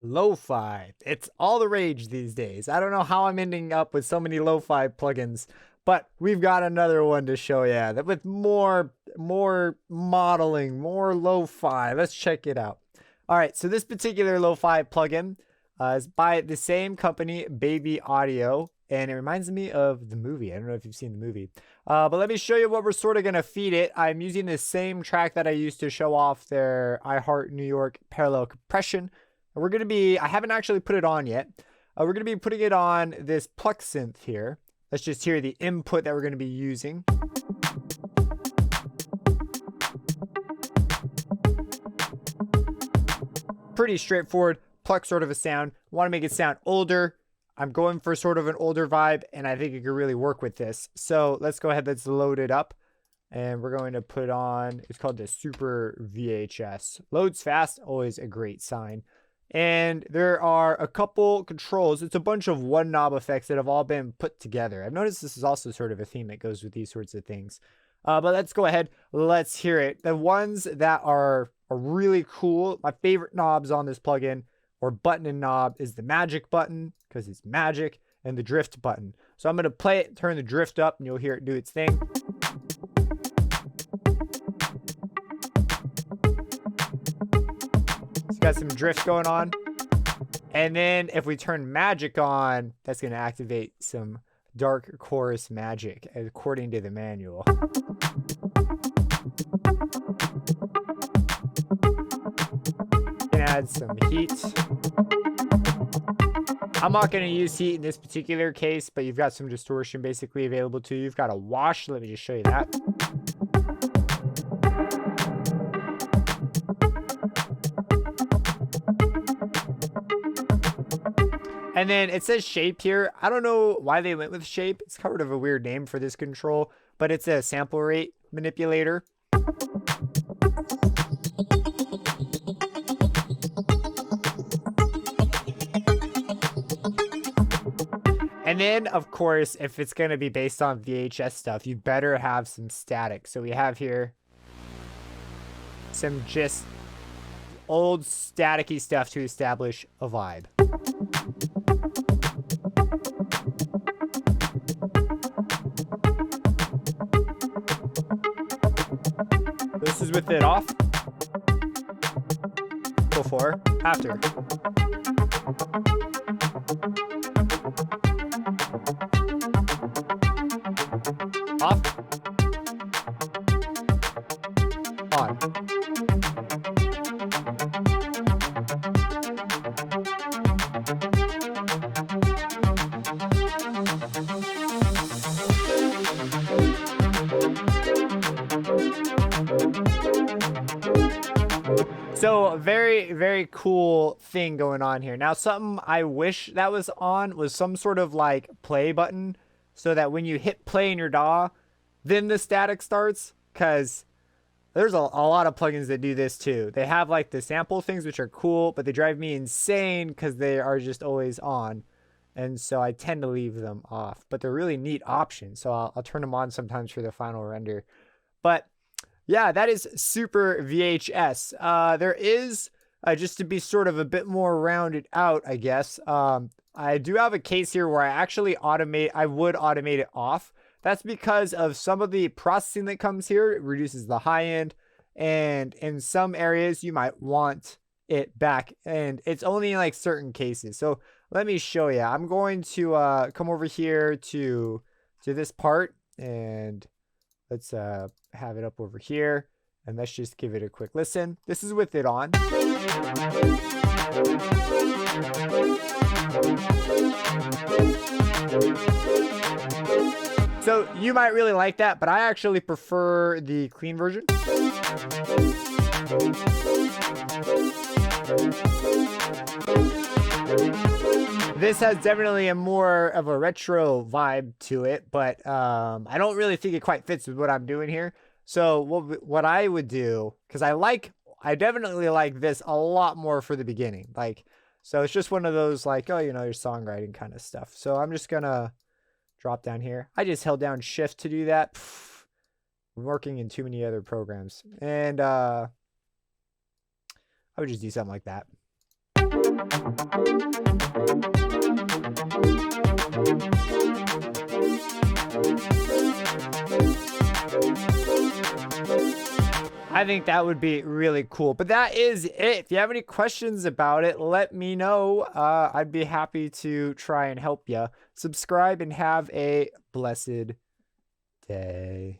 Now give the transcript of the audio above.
Lo-fi. It's all the rage these days. I don't know how I'm ending up with so many lo-fi plugins, but we've got another one to show you that with more modeling, more lo-fi. Let's check it out. All right, so this particular lo-fi plugin is by the same company, Baby Audio, and it reminds me of the movie. I don't know if you've seen the movie, but let me show you what we're sort of going to feed it. I'm using the same track that I used to show off their I Heart New York parallel compression. We're going to be, I haven't actually put it on yet. We're going to be putting it on this Pluck synth here. Let's just hear the input that we're going to be using. Pretty straightforward Pluck sort of a sound. Want to make it sound older. I'm going for sort of an older vibe, and I think it could really work with this. So let's go ahead, let's load it up. And we're going to put on, it's called the Super VHS. Loads fast, always a great sign. And there are a couple controls. It's a bunch of one knob effects that have all been put together. I've noticed this is also sort of a theme that goes with these sorts of things. But let's go ahead. Let's hear it. The ones that are really cool, my favorite knobs on this plugin or button and knob is the magic button because it's magic, and the drift button. So I'm going to play it, turn the drift up, and you'll hear it do its thing. Got some drift going on, and then if we turn magic on, that's going to activate some dark chorus magic according to the manual. Can add some heat. I'm not going to use heat in this particular case, but you've got some distortion basically available to you. You've got a wash. Let me just show you that. And then it says shape here. I don't know why they went with shape. It's kind of a weird name for this control, but it's a sample rate manipulator. And then, of course, if it's going to be based on VHS stuff, you better have some static. So we have here some just old staticky stuff to establish a vibe. This is with it off. Before, after. Off. On. So very cool thing going on here. Now something I wish that was on was some sort of like play button so that when you hit play in your DAW, then the static starts, because there's a lot of plugins that do this too. They have like the sample things, which are cool, but they drive me insane because they are just always on. And so I tend to leave them off, but they're really neat options. So I'll turn them on sometimes for the final render. But yeah, that is Super VHS. There is, just to be sort of a bit more rounded out, I guess, I do have a case here where I would automate it off. That's because of some of the processing that comes here. It reduces the high end, and in some areas you might want it back, and it's only in like certain cases. So let me show you. I'm going to come over here to this part, and let's have it up over here, and let's just give it a quick listen. This is with it on. So you might really like that, but I actually prefer the clean version. This has definitely a more of a retro vibe to it, but I don't really think it quite fits with what I'm doing here. So what I would do, because I definitely like this a lot more for the beginning. Like, so it's just one of those like, oh, you know, your songwriting kind of stuff. So I'm just gonna drop down here. I just held down shift to do that. I'm working in too many other programs, and I would just do something like that. I think that would be really cool. But that is it. If you have any questions about it, let me know. I'd be happy to try and help you. Subscribe and have a blessed day.